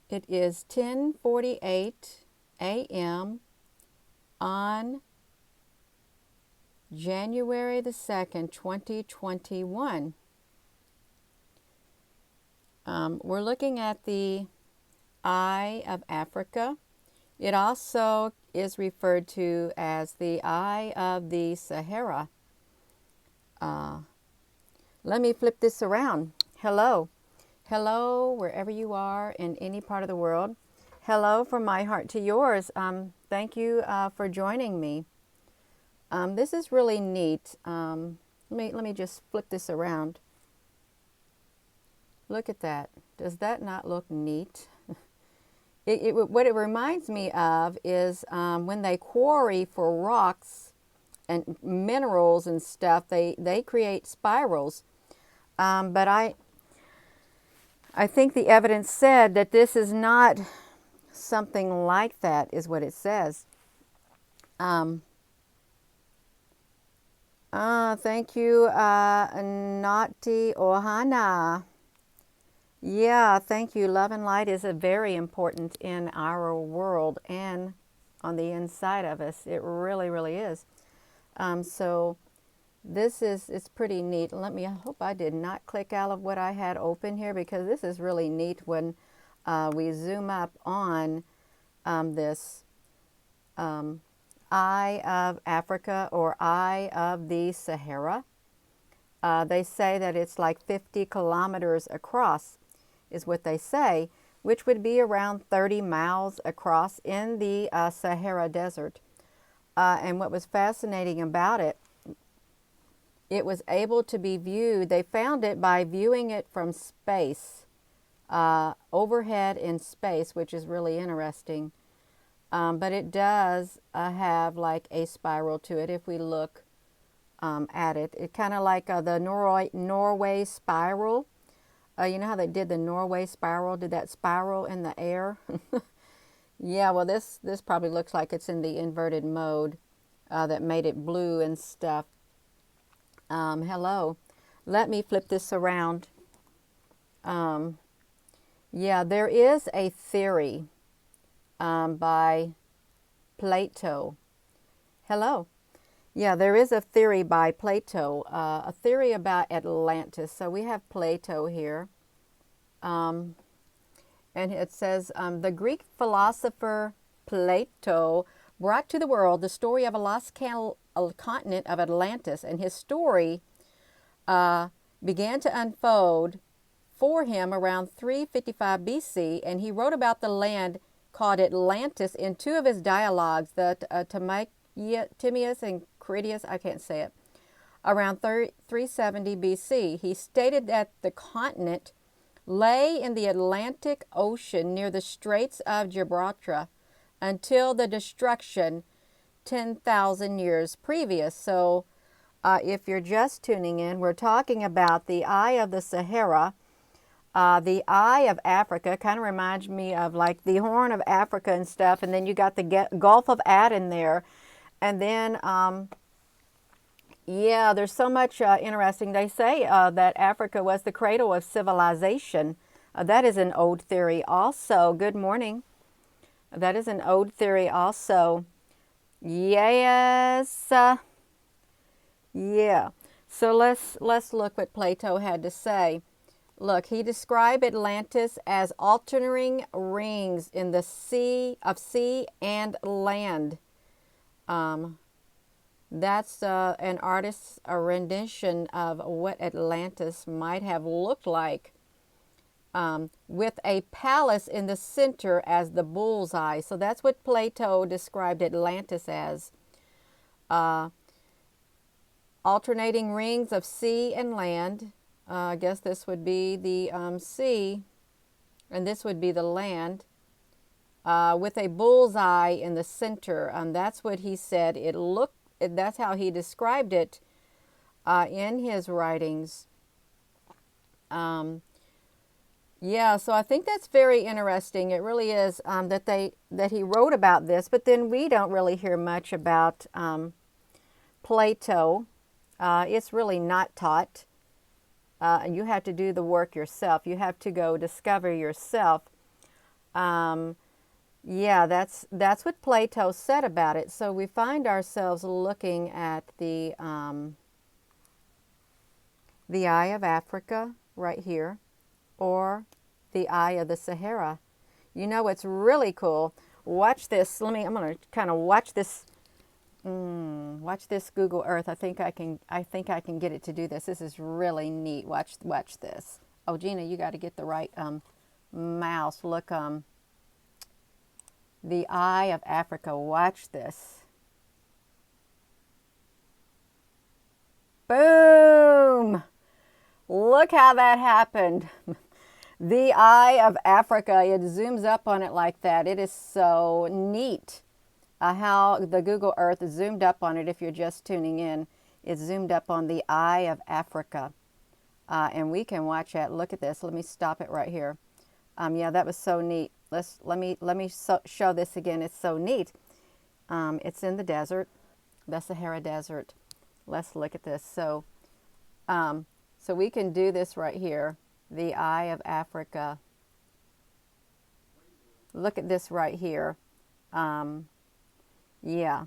It is 10:48 a.m. on January the 2nd, 2021. We're looking at the Eye of Africa. It also is referred to as the Eye of the Sahara. Let me flip this around. Hello. Hello, wherever you are in any part of the world. Hello from my heart to yours. Thank you for joining me. This is really neat. Let me just flip this around. Look at that. Does that not look neat? What it reminds me of is when they quarry for rocks and minerals and stuff, they create spirals. But I think the evidence said that this is not something like that, is what it says. Thank you, Nati Ohana. Yeah, thank you. Love and light is very important in our world and on the inside of us. It really, really is. So this is, it's pretty neat. I hope I did not click out of what I had open here, because this is really neat when we zoom up on this Eye of Africa, or Eye of the Sahara. They say that it's like 50 kilometers across, is what they say, which would be around 30 miles across in the Sahara Desert. And what was fascinating about it, it was able to be viewed. They found it by viewing it from space, overhead in space, which is really interesting. But it does have like a spiral to it if we look at it. It kind of like the Norway spiral. You know how they did the Norway spiral, did that spiral in the air? Yeah, well this probably looks like it's in the inverted mode that made it blue and stuff. Hello. Let me flip this around. Yeah, there is a theory by Plato. Hello. Yeah, there is a theory by Plato, a theory about Atlantis. So we have Plato here. And it says, the Greek philosopher Plato brought to the world the story of a lost continent of Atlantis, and his story began to unfold for him around 355 BC, and he wrote about the land called Atlantis in two of his dialogues, the Timaeus and Critias, I can't say it, around 370 BC. He stated that the continent lay in the Atlantic Ocean near the Straits of Gibraltar until the destruction 10,000 years previous. So if you're just tuning in, we're talking about the Eye of the Sahara. The Eye of Africa kind of reminds me of like the Horn of Africa and stuff, and then you got the Gulf of Aden there. And then, yeah, there's so much interesting. They say that Africa was the cradle of civilization. That is an old theory also. Good morning. That is an old theory also. Yes. Yeah. So let's look what Plato had to say. Look, he described Atlantis as alternating rings in the sea and land. That's an artist's rendition of what Atlantis might have looked like, with a palace in the center as the bullseye. So that's what Plato described Atlantis as. Alternating rings of sea and land. I guess this would be the sea, and this would be the land, with a bullseye in the center. That's what he said it looked. That's how he described it in his writings. Yeah, so I think that's very interesting. It really is that he wrote about this, but then we don't really hear much about Plato. It's really not taught. You have to do the work yourself. You have to go discover yourself. Yeah, that's what Plato said about it. So we find ourselves looking at the Eye of Africa right here, or the Eye of the Sahara. You know what's really cool? Watch this. I'm gonna kind of watch this. Watch this Google Earth. I think I can. I think I can get it to do this. This is really neat. Watch this. Oh, Gina, you got to get the right mouse. Look, the Eye of Africa. Watch this. Boom! Look how that happened. The Eye of Africa. It zooms up on it like that. It is so neat. How the Google Earth zoomed up on it. If you're just tuning in, it zoomed up on the Eye of Africa, and we can watch that. Look at this. Let me stop it right here. Yeah, that was so neat. Let me show this again. It's so neat. It's in the desert, the Sahara Desert. Let's look at this. So we can do this right here. The Eye of Africa. Look at this right here. Yeah,